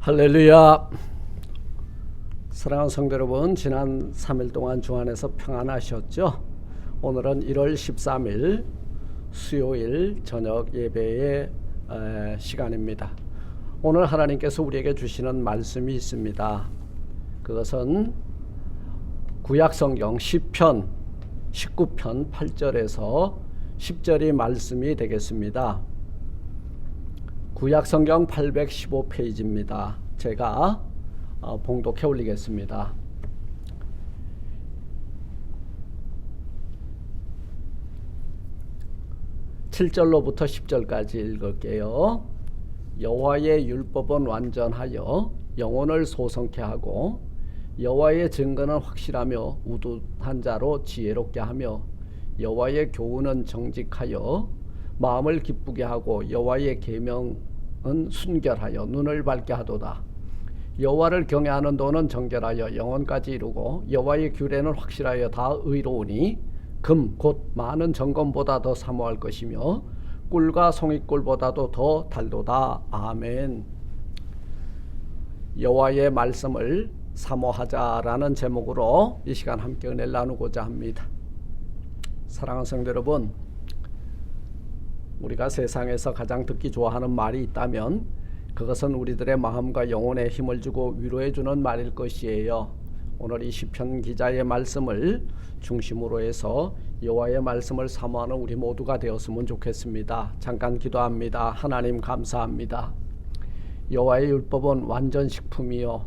할렐루야. 사랑하는 성도 여러분, 지난 3일 동안 주 안에서 평안하셨죠? 오늘은 1월 13일 수요일 저녁 예배의 시간입니다. 오늘 하나님께서 우리에게 주시는 말씀이 있습니다. 그것은 구약성경 시편 19편 8절에서 10절이 말씀이 되겠습니다. 구약성경 815페이지입니다. 제가 봉독해 올리겠습니다. 7절로부터 10절까지 읽을게요. 여호와의 율법은 완전하여 영혼을 소성케 하고 여호와의 증거는 확실하며 우둔한 자로 지혜롭게 하며 여호와의 교훈은 정직하여 마음을 기쁘게 하고 여호와의 계명은 순결하여 눈을 밝게 하도다. 여호와를 경외하는 도는 정결하여 영혼까지 이루고 여호와의 규례는 확실하여 다 의로우니 금 곧 많은 정금보다 더 사모할 것이며 꿀과 송이꿀보다도 더 달도다. 아멘. 여호와의 말씀을 사모하자라는 제목으로 이 시간 함께 은혜를 나누고자 합니다. 사랑하는 성도 여러분, 우리가 세상에서 가장 듣기 좋아하는 말이 있다면 그것은 우리들의 마음과 영혼에 힘을 주고 위로해 주는 말일 것이에요. 오늘 이 시편 기자의 말씀을 중심으로 해서 여호와의 말씀을 사모하는 우리 모두가 되었으면 좋겠습니다. 잠깐 기도합니다. 하나님 감사합니다. 여호와의 율법은 완전 식품이요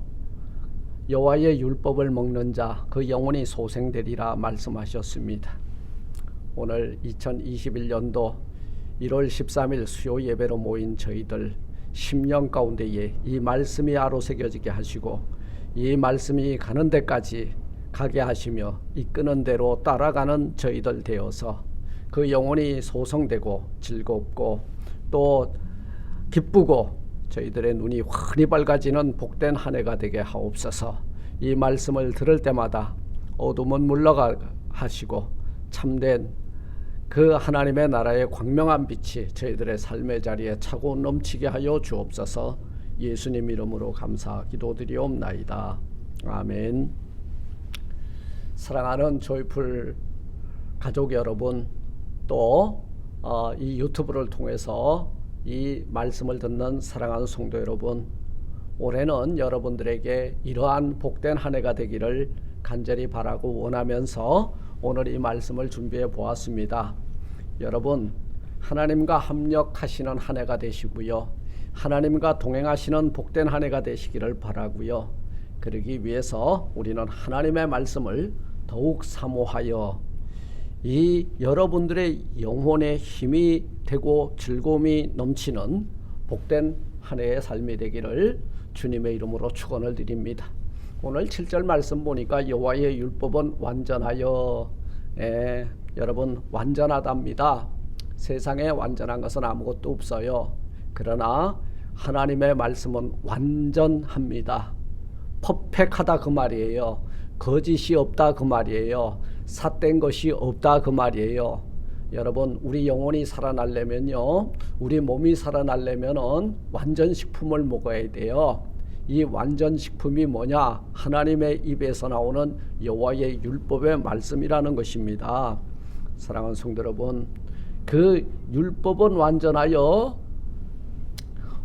여호와의 율법을 먹는 자 그 영혼이 소생되리라 말씀하셨습니다. 오늘 2021년도 1월 13일 수요 예배로 모인 저희들 심령 가운데에 이 말씀이 아로새겨지게 하시고 이 말씀이 가는 데까지 가게 하시며 이끄는 대로 따라가는 저희들 되어서 그 영혼이 소성되고 즐겁고 또 기쁘고 저희들의 눈이 환히 밝아지는 복된 한 해가 되게 하옵소서. 이 말씀을 들을 때마다 어둠은 물러가 하시고 참된 그 하나님의 나라의 광명한 빛이 저희들의 삶의 자리에 차고 넘치게 하여 주옵소서. 예수님 이름으로 감사 기도드리옵나이다. 아멘. 사랑하는 조이풀 가족 여러분, 또 이 유튜브를 통해서 이 말씀을 듣는 사랑하는 성도 여러분, 올해는 여러분들에게 이러한 복된 한 해가 되기를 간절히 바라고 원하면서 오늘 이 말씀을 준비해 보았습니다. 여러분, 하나님과 합력하시는 한 해가 되시고요, 하나님과 동행하시는 복된 한 해가 되시기를 바라고요. 그러기 위해서 우리는 하나님의 말씀을 더욱 사모하여 이 여러분들의 영혼에 힘이 되고 즐거움이 넘치는 복된 한 해의 삶이 되기를 주님의 이름으로 축원을 드립니다. 오늘 7절 말씀 보니까 여호와의 율법은 완전하여, 여러분 완전하답니다. 세상에 완전한 것은 아무것도 없어요. 그러나 하나님의 말씀은 완전합니다. 퍼펙하다 그 말이에요. 거짓이 없다 그 말이에요. 삿된 것이 없다 그 말이에요. 여러분, 우리 영혼이 살아나려면요, 우리 몸이 살아나려면은 완전 식품을 먹어야 돼요. 이 완전 식품이 뭐냐? 하나님의 입에서 나오는 여호와의 율법의 말씀이라는 것입니다. 사랑하는 성도 여러분, 그 율법은 완전하여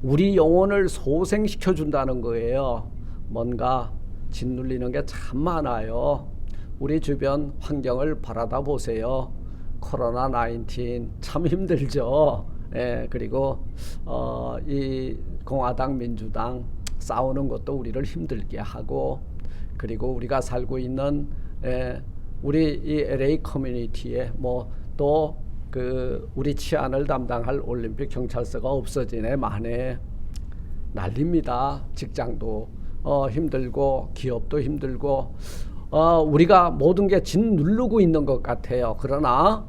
우리 영혼을 소생시켜 준다는 거예요. 뭔가 짓눌리는 게 참 많아요. 우리 주변 환경을 바라다 보세요. 코로나 19 참 힘들죠. 그리고 이 공화당 민주당 싸우는 것도 우리를 힘들게 하고, 그리고 우리가 살고 있는 우리 이 LA 커뮤니티에 뭐 또 그 우리 치안을 담당할 올림픽 경찰서가 없어지네 만에 난립니다. 직장도 힘들고 기업도 힘들고 우리가 모든 게 짓누르고 있는 것 같아요. 그러나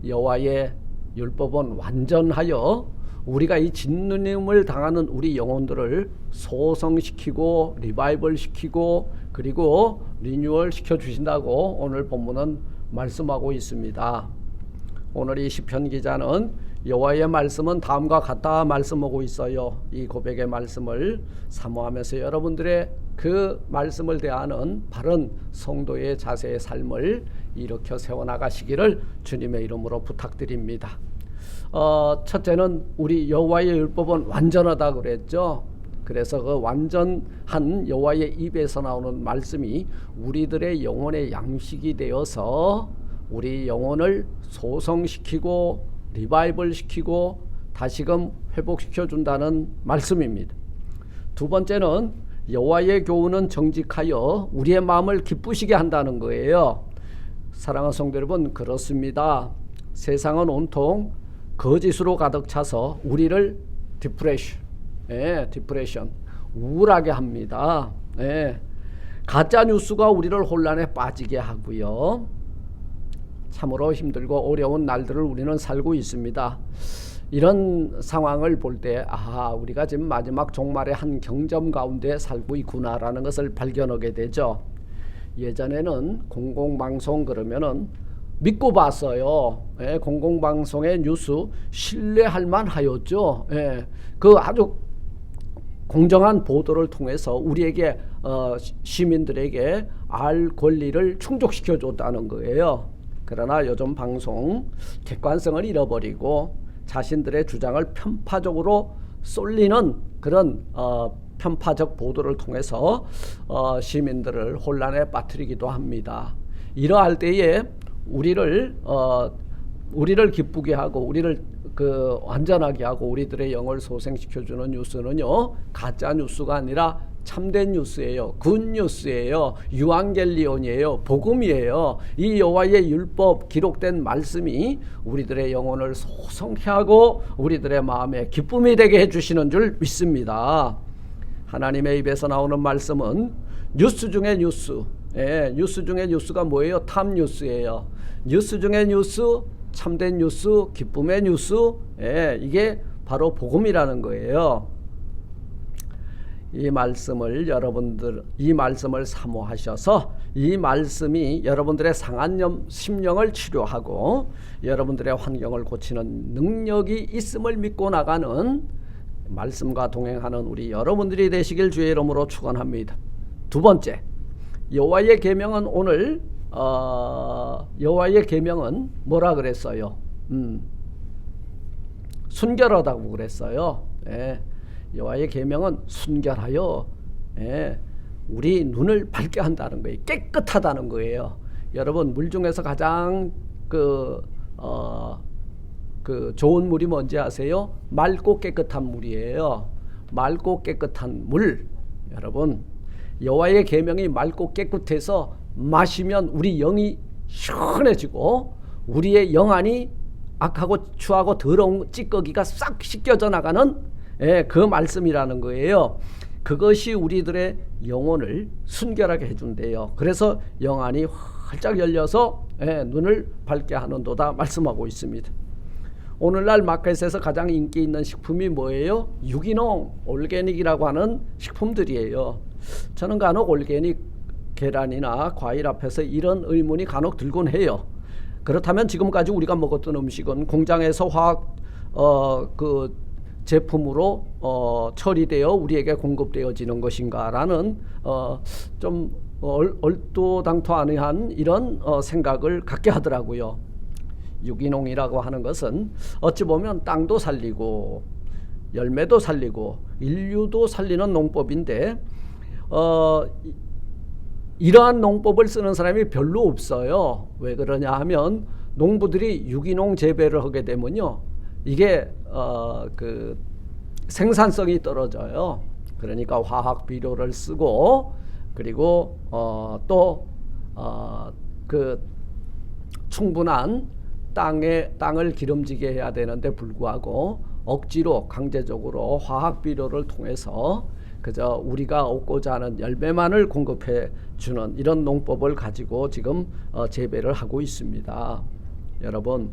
여호와의 율법은 완전하여 우리가 이 짓누림을 당하는 우리 영혼들을 소성시키고 리바이벌 시키고 그리고 리뉴얼 시켜주신다고 오늘 본문은 말씀하고 있습니다. 오늘 이 시편 기자는 여호와의 말씀은 다음과 같다 말씀하고 있어요. 이 고백의 말씀을 사모하면서 여러분들의 그 말씀을 대하는 바른 성도의 자세의 삶을 일으켜 세워나가시기를 주님의 이름으로 부탁드립니다. 첫째는 우리 여호와의 율법은 완전하다 그랬죠. 그래서 그 완전한 여호와의 입에서 나오는 말씀이 우리들의 영혼의 양식이 되어서 우리 영혼을 소성시키고 리바이벌 시키고 다시금 회복시켜 준다는 말씀입니다. 두 번째는 여호와의 교훈은 정직하여 우리의 마음을 기쁘시게 한다는 거예요. 사랑하는 성도 여러분, 그렇습니다. 세상은 온통 거짓으로 가득 차서 우리를 디프레션, 우울하게 합니다. 가짜 뉴스가 우리를 혼란에 빠지게 하고요. 참으로 힘들고 어려운 날들을 우리는 살고 있습니다. 이런 상황을 볼 때 우리가 지금 마지막 종말의 한 경점 가운데 살고 있구나라는 것을 발견하게 되죠. 예전에는 공공방송 그러면은 믿고 봤어요. 공공방송의 뉴스 신뢰할 만하였죠. 그 아주 공정한 보도를 통해서 우리에게 시민들에게 알 권리를 충족시켜 줬다는 거예요. 그러나 요즘 방송 객관성을 잃어버리고 자신들의 주장을 편파적으로 쏠리는 그런 편파적 보도를 통해서 시민들을 혼란에 빠뜨리기도 합니다. 이러할 때에 우리를 기쁘게 하고 우리를 완전하게 하고 우리들의 영을 소생시켜주는 뉴스는요, 가짜 뉴스가 아니라 참된 뉴스예요. 굿뉴스예요. 유앙겔리온이에요. 복음이에요. 이 여호와의 율법 기록된 말씀이 우리들의 영혼을 소성케 하고 우리들의 마음에 기쁨이 되게 해주시는 줄 믿습니다. 하나님의 입에서 나오는 말씀은 뉴스 중에 뉴스. 뉴스 중에 뉴스가 뭐예요? 탑뉴스예요. 뉴스 중에 뉴스, 참된 뉴스, 기쁨의 뉴스. 이게 바로 복음이라는 거예요. 이 말씀을 사모하셔서 이 말씀이 여러분들의 상한 심령을 치료하고 여러분들의 환경을 고치는 능력이 있음을 믿고 나가는 말씀과 동행하는 우리 여러분들이 되시길 주의 이름으로 축원합니다. 두 번째, 여호와의 계명은 오늘 여호와의 계명은 뭐라 그랬어요? 순결하다고 그랬어요. 여호와의 계명은 순결하여 우리 눈을 밝게 한다는 거예요. 깨끗하다는 거예요. 여러분, 물 중에서 가장 좋은 물이 뭔지 아세요? 맑고 깨끗한 물이에요. 맑고 깨끗한 물. 여러분, 여호와의 계명이 맑고 깨끗해서 마시면 우리 영이 시원해지고 우리의 영안이 악하고 추하고 더러운 찌꺼기가 싹 씻겨져 나가는 그 말씀이라는 거예요. 그것이 우리들의 영혼을 순결하게 해준대요. 그래서 영안이 활짝 열려서 눈을 밝게 하는도다 말씀하고 있습니다. 오늘날 마켓에서 가장 인기 있는 식품이 뭐예요? 유기농, 올게닉이라고 하는 식품들이에요. 저는 간혹 올게닉 계란이나 과일 앞에서 이런 의문이 간혹 들곤 해요. 그렇다면 지금까지 우리가 먹었던 음식은 공장에서 화학 제품으로 처리되어 우리에게 공급되어지는 것인가라는 좀 얼토당토하는 이런 생각을 갖게 하더라고요. 유기농이라고 하는 것은 어찌 보면 땅도 살리고 열매도 살리고 인류도 살리는 농법인데 이러한 농법을 쓰는 사람이 별로 없어요. 왜 그러냐 하면 농부들이 유기농 재배를 하게 되면요, 이게 생산성이 떨어져요. 그러니까 화학 비료를 쓰고 그리고 또 충분한 땅을 기름지게 해야 되는데 불구하고 억지로 강제적으로 화학 비료를 통해서 그저 우리가 얻고자 하는 열매만을 공급해 주는 이런 농법을 가지고 지금 재배를 하고 있습니다. 여러분,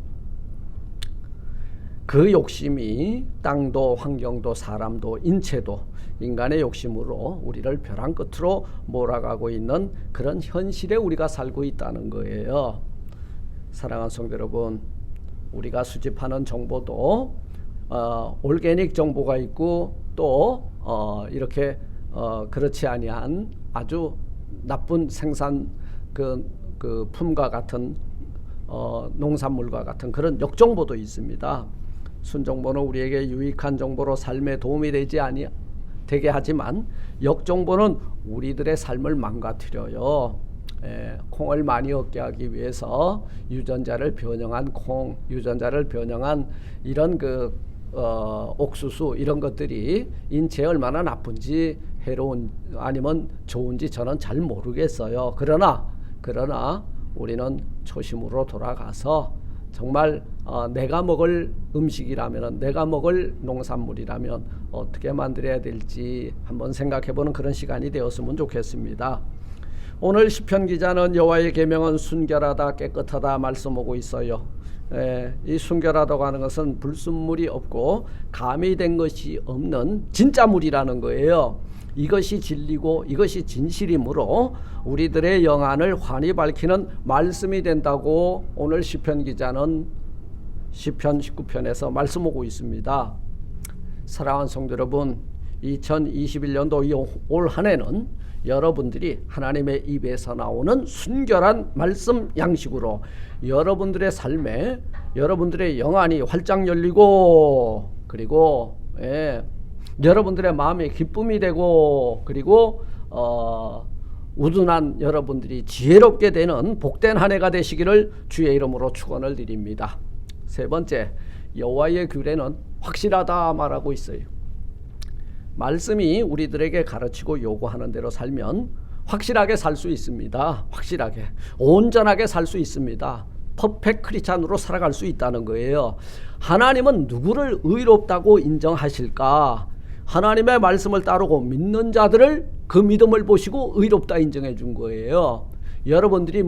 그 욕심이 땅도 환경도 사람도 인체도 인간의 욕심으로 우리를 벼랑 끝으로 몰아가고 있는 그런 현실에 우리가 살고 있다는 거예요. 사랑하는 성도 여러분, 우리가 수집하는 정보도 올게닉 정보가 있고 또 이렇게 그렇지 아니한 아주 나쁜 생산 그 품과 같은 농산물과 같은 그런 역정보도 있습니다. 순정보는 우리에게 유익한 정보로 삶에 도움이 되게 하지만 역정보는 우리들의 삶을 망가뜨려요. 콩을 많이 얻게 하기 위해서 유전자를 변형한 콩, 유전자를 변형한 이런 옥수수 이런 것들이 인체에 얼마나 나쁜지 해로운 아니면 좋은지 저는 잘 모르겠어요. 그러나 우리는 초심으로 돌아가서 정말 내가 먹을 음식이라면, 내가 먹을 농산물이라면 어떻게 만들어야 될지 한번 생각해보는 그런 시간이 되었으면 좋겠습니다. 오늘 시편 기자는 여호와의 계명은 순결하다 깨끗하다 말씀하고 있어요. 이 순결하다고 하는 것은 불순물이 없고 가미된 것이 없는 진짜 물이라는 거예요. 이것이 진리고 이것이 진실이므로 우리들의 영안을 환히 밝히는 말씀이 된다고 오늘 시편 기자는 시편 19편에서 말씀하고 있습니다. 사랑하는 성도 여러분, 2021년도 올 한 해는 여러분들이 하나님의 입에서 나오는 순결한 말씀 양식으로 여러분들의 삶에 여러분들의 영안이 활짝 열리고 그리고 여러분들의 마음에 기쁨이 되고 그리고 우둔한 여러분들이 지혜롭게 되는 복된 한 해가 되시기를 주의 이름으로 축원을 드립니다. 세 번째, 여호와의 규례는 확실하다 말하고 있어요. 말씀이 우리들에게 가르치고 요구하는 대로 살면 확실하게 살 수 있습니다. 확실하게 온전하게 살 수 있습니다. 퍼펙트 크리스찬으로 살아갈 수 있다는 거예요. 하나님은 누구를 의롭다고 인정하실까? 하나님의 말씀을 따르고 믿는 자들을 그 믿음을 보시고 의롭다 인정해 준 거예요. 여러분들이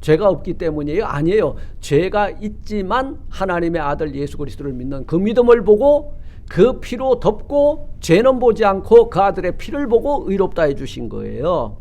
죄가 없기 때문이에요? 아니에요. 죄가 있지만 하나님의 아들 예수 그리스도를 믿는 그 믿음을 보고 그 피로 덮고 죄는 보지 않고 그 아들의 피를 보고 의롭다 해주신 거예요.